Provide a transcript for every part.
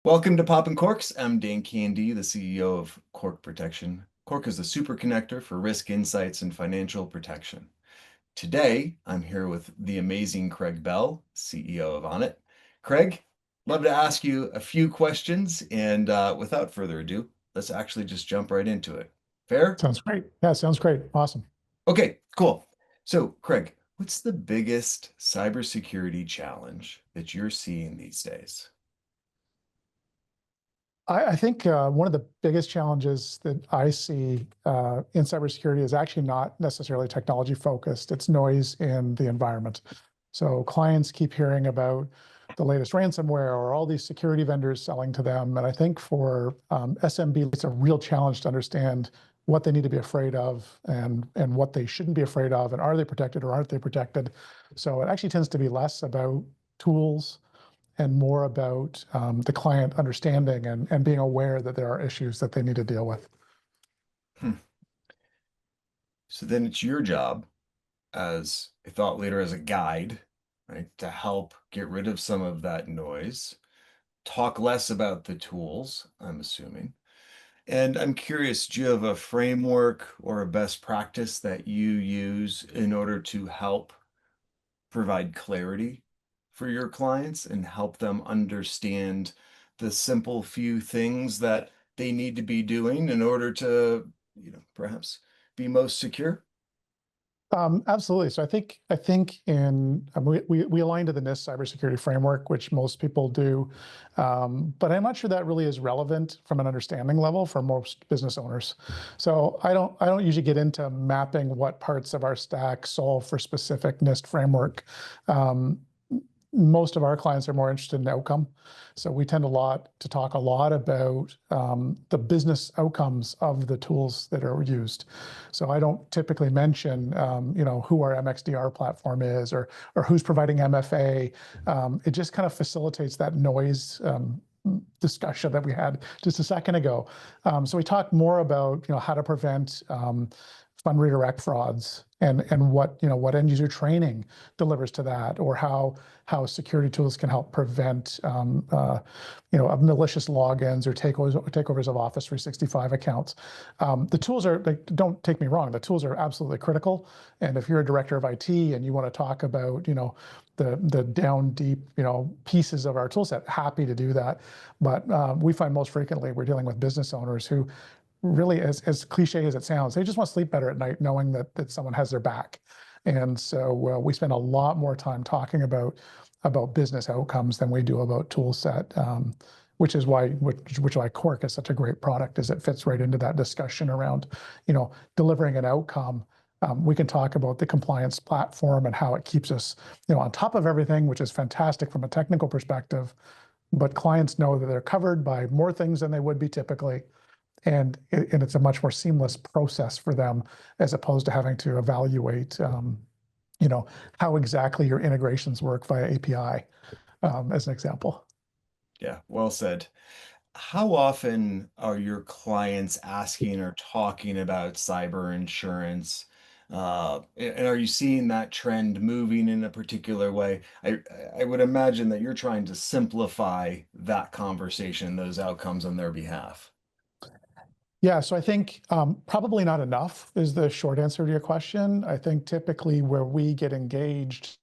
Welcome to Poppin Corks. I'm Dan Candee, the CEO of Cork Protection. Cork is the super connector for risk insights and financial protection. Today, I'm here with the amazing Craig Bell, CEO of Onit. Craig, love to ask you a few questions, and without further ado, let's actually just jump right into it. Fair? Sounds great. Yeah, sounds great. Awesome. Okay, cool. So, Craig, what's the biggest cybersecurity challenge that you're seeing these days? I think one of the biggest challenges that I see in cybersecurity is actually not necessarily technology focused. It's noise in the environment. So clients keep hearing about the latest ransomware or all these security vendors selling to them. And I think for SMB, it's a real challenge to understand what they need to be afraid of and what they shouldn't be afraid of. And are they protected or aren't they protected? So it actually tends to be less about tools and more about the client understanding and being aware that there are issues that they need to deal with. Hmm. So then it's your job as a thought leader, as a guide, right, to help get rid of some of that noise, talk less about the tools, I'm assuming. And I'm curious, do you have a framework or a best practice that you use in order to help provide clarity for your clients and help them understand the simple few things that they need to be doing in order to, perhaps be most secure? Absolutely. So I think in we align to the NIST cybersecurity framework, which most people do, but I'm not sure that really is relevant from an understanding level for most business owners. So I don't usually get into mapping what parts of our stack solve for specific NIST framework. Um, Most of our clients are more interested in outcome. So we tend to talk a lot about the business outcomes of the tools that are used. So I don't typically mention, who our MXDR platform is or who's providing MFA. It just kind of facilitates that noise discussion that we had just a second ago. So we talk more about, how to prevent fund redirect frauds and what end user training delivers to that, or how security tools can help prevent of malicious logins or takeovers of Office 365 accounts. The tools are like, don't take me wrong, the tools are absolutely critical. And if you're a director of IT and you want to talk about the down deep pieces of our tool set, happy to do that. But we find most frequently we're dealing with business owners who really, as cliche as it sounds, they just want to sleep better at night knowing that someone has their back. And so we spend a lot more time talking about business outcomes than we do about tool set, which is why Cork is such a great product, is it fits right into that discussion around delivering an outcome. We can talk about the compliance platform and how it keeps us on top of everything, which is fantastic from a technical perspective. But clients know that they're covered by more things than they would be typically, and it's a much more seamless process for them as opposed to having to evaluate, how exactly your integrations work via API, as an example. Yeah, well said. How often are your clients asking or talking about cyber insurance? And are you seeing that trend moving in a particular way? I would imagine that you're trying to simplify that conversation, those outcomes on their behalf. Yeah, so I think probably not enough is the short answer to your question. I think typically where we get engaged,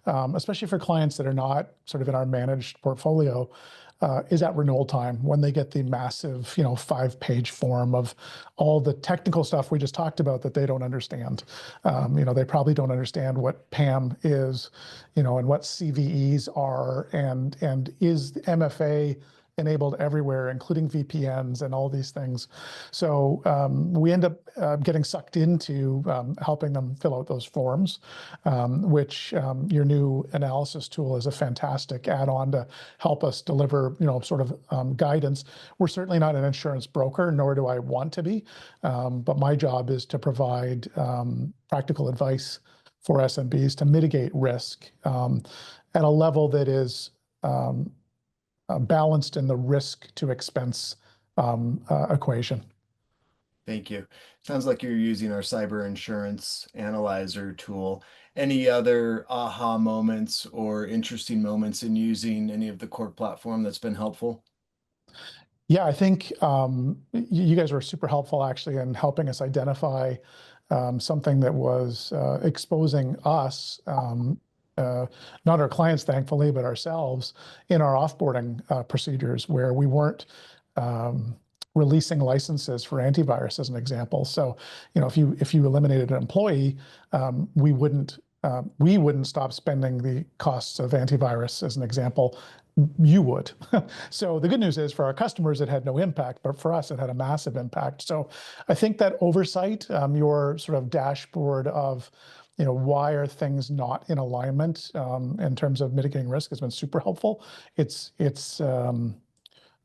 especially for clients that are not sort of in our managed portfolio, is at renewal time when they get the massive, 5-page form of all the technical stuff we just talked about that they don't understand. They probably don't understand what PAM is, and what CVEs are, and is MFA enabled everywhere, including VPNs and all these things. So we end up getting sucked into helping them fill out those forms, which your new analysis tool is a fantastic add-on to help us deliver, sort of guidance. We're certainly not an insurance broker, nor do I want to be, but my job is to provide practical advice for SMBs to mitigate risk at a level that is balanced in the risk to expense equation. Thank you. Sounds like you're using our cyber insurance analyzer tool. Any other aha moments or interesting moments in using any of the core platform that's been helpful? Yeah, I think you guys were super helpful actually in helping us identify something that was exposing us, not our clients, thankfully, but ourselves in our offboarding procedures where we weren't um, releasing licenses for antivirus, as an example. So, if you eliminated an employee, we wouldn't stop spending the costs of antivirus, as an example. You would. So the good news is for our customers, it had no impact, but for us, it had a massive impact. So I think that oversight, your sort of dashboard of, why are things not in alignment in terms of mitigating risk has been super helpful. It's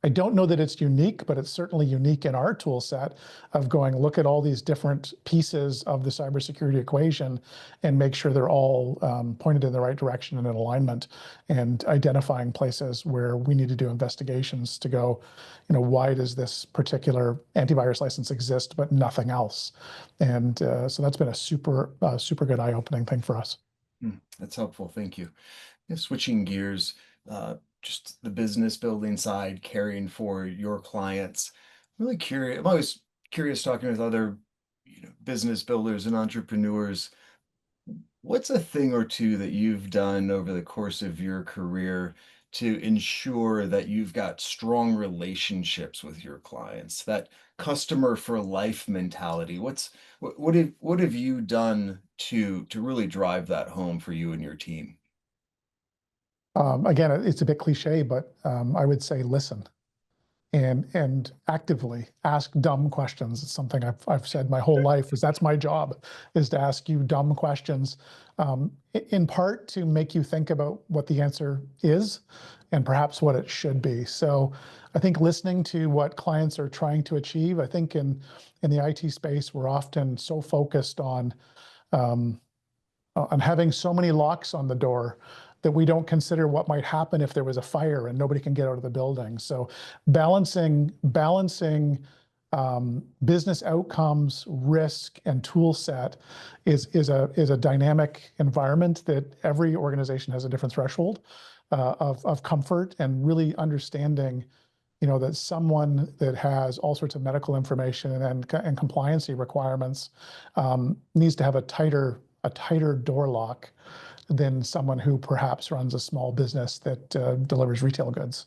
I don't know that it's unique, but it's certainly unique in our tool set of going, look at all these different pieces of the cybersecurity equation and make sure they're all pointed in the right direction and in alignment, and identifying places where we need to do investigations to go, why does this particular antivirus license exist, but nothing else? And so that's been a super good eye-opening thing for us. That's helpful. Thank you. Yeah, switching gears, just the business building side, caring for your clients. Really curious. I'm always curious talking with other, business builders and entrepreneurs. What's a thing or two that you've done over the course of your career to ensure that you've got strong relationships with your clients, that customer for life mentality? What have you done to really drive that home for you and your team? Again, it's a bit cliche, but I would say listen. And actively ask dumb questions. It's something I've said my whole life is that's my job, is to ask you dumb questions, in part to make you think about what the answer is and perhaps what it should be. So I think listening to what clients are trying to achieve. I think in the IT space, we're often so focused um, on having so many locks on the door that we don't consider what might happen if there was a fire and nobody can get out of the building. So balancing business outcomes, risk, and tool set is a dynamic environment that every organization has a different threshold of comfort, and really understanding, that someone that has all sorts of medical information and compliancy requirements needs to have a tighter door lock than someone who perhaps runs a small business that delivers retail goods,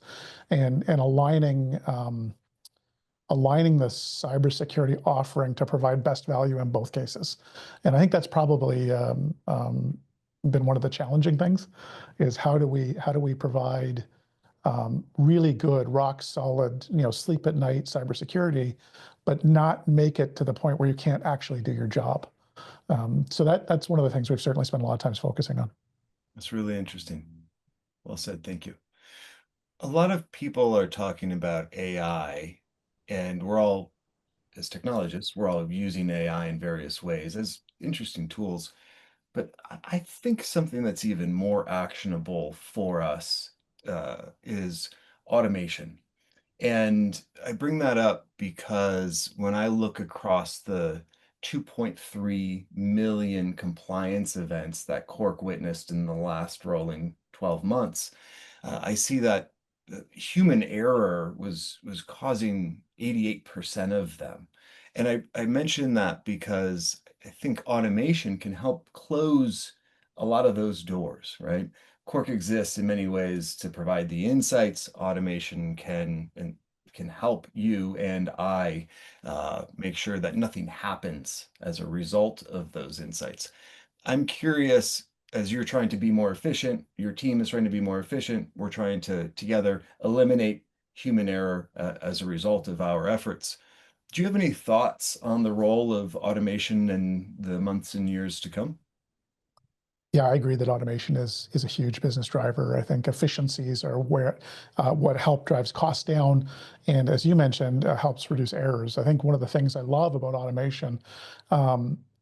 and aligning the cybersecurity offering to provide best value in both cases. And I think that's probably been one of the challenging things, is how do we provide really good, rock solid, sleep at night cybersecurity, but not make it to the point where you can't actually do your job. So that's one of the things we've certainly spent a lot of times focusing on. That's really interesting. Well said. Thank you. A lot of people are talking about AI, and we're all, as technologists, we're all using AI in various ways as interesting tools. But I think something that's even more actionable for us is automation. And I bring that up because when I look across the 2.3 million compliance events that Cork witnessed in the last rolling 12 months, I see that human error was causing 88% of them. And I mention that because I think automation can help close a lot of those doors, right? Cork exists in many ways to provide the insights. Automation can help you and I make sure that nothing happens as a result of those insights. I'm curious, as you're trying to be more efficient, your team is trying to be more efficient, we're trying to together eliminate human error as a result of our efforts. Do you have any thoughts on the role of automation in the months and years to come? Yeah, I agree that automation is a huge business driver. I think efficiencies are where what help drives costs down, and as you mentioned, helps reduce errors. I think one of the things I love about automation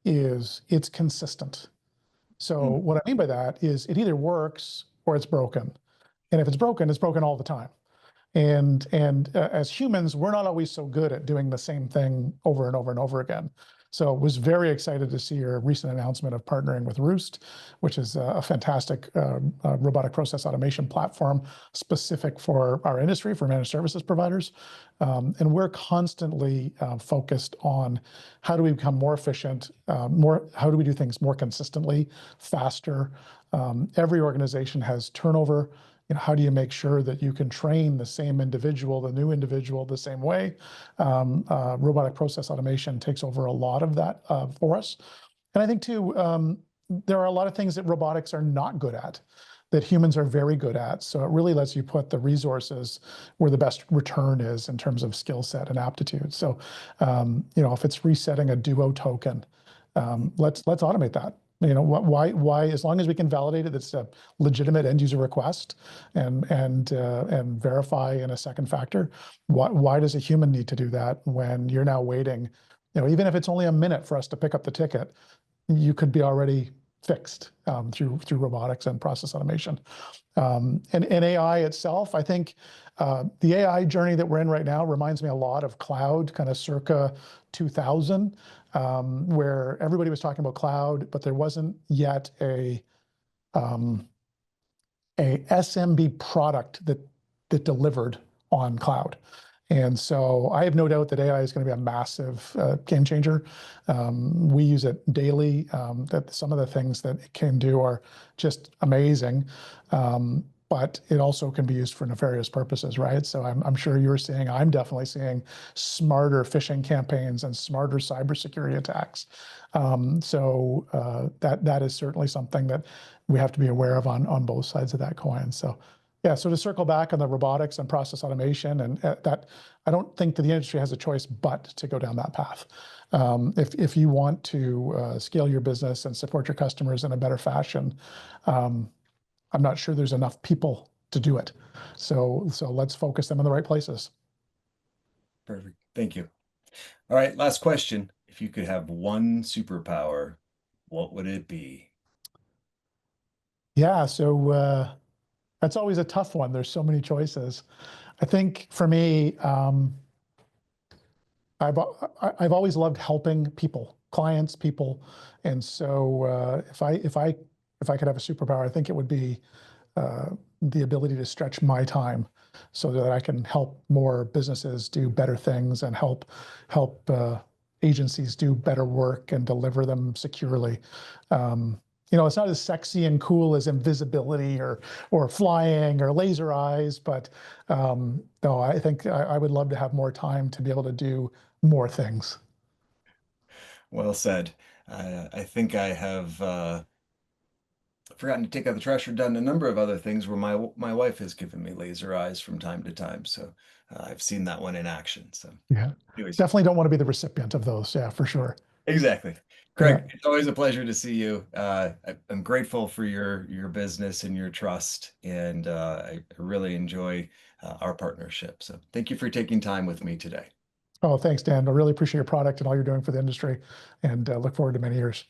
is it's consistent. So Hmm. what I mean by that is it either works or it's broken, and if it's broken all the time. And as humans, we're not always so good at doing the same thing over and over and over again. So was very excited to see your recent announcement of partnering with Roost, which is a fantastic robotic process automation platform specific for our industry, for managed services providers. And we're constantly focused on how do we become more efficient, how do we do things more consistently, faster. Every organization has turnover. How do you make sure that you can train the same individual, the new individual, the same way? Robotic process automation takes over a lot of that for us. And I think too, there are a lot of things that robotics are not good at that humans are very good at. So it really lets you put the resources where the best return is in terms of skill set and aptitude. So, if it's resetting a Duo token, let's automate that. Why? As long as we can validate it, it's a legitimate end user request, and verify in a second factor. Why does a human need to do that when you're now waiting? Even if it's only a minute for us to pick up the ticket, you could be already fixed through robotics and process automation. And AI itself, I think the AI journey that we're in right now reminds me a lot of cloud, kind of circa 2000, where everybody was talking about cloud, but there wasn't yet a SMB product that delivered on cloud. And so I have no doubt that AI is going to be a massive game changer. We use it daily. That some of the things that it can do are just amazing. But it also can be used for nefarious purposes, right? So I'm sure you're seeing, I'm definitely seeing smarter phishing campaigns and smarter cybersecurity attacks. So that is certainly something that we have to be aware of on both sides of that coin. So yeah, so to circle back on the robotics and process automation, and that I don't think that the industry has a choice but to go down that path. If you want to scale your business and support your customers in a better fashion, I'm not sure there's enough people to do it. So let's focus them in the right places. Perfect. Thank you. All right, last question. If you could have one superpower, what would it be? Yeah, so that's always a tough one. There's so many choices. I think for me, I've always loved helping people, clients, people, and so if I could have a superpower, I think it would be the ability to stretch my time so that I can help more businesses do better things and help agencies do better work and deliver them securely. It's not as sexy and cool as invisibility or flying or laser eyes, but no, I think I would love to have more time to be able to do more things. Well said. I think I have forgotten to take out the trash or done a number of other things where my wife has given me laser eyes from time to time. So I've seen that one in action. So, Yeah, anyways, definitely don't want to be the recipient of those. Yeah, for sure. exactly. Yeah. Craig, it's always a pleasure to see you. I'm grateful for your business and your trust, and I really enjoy our partnership. So, thank you for taking time with me today. Oh, thanks, Dan. I really appreciate your product and all you're doing for the industry, and look forward to many years.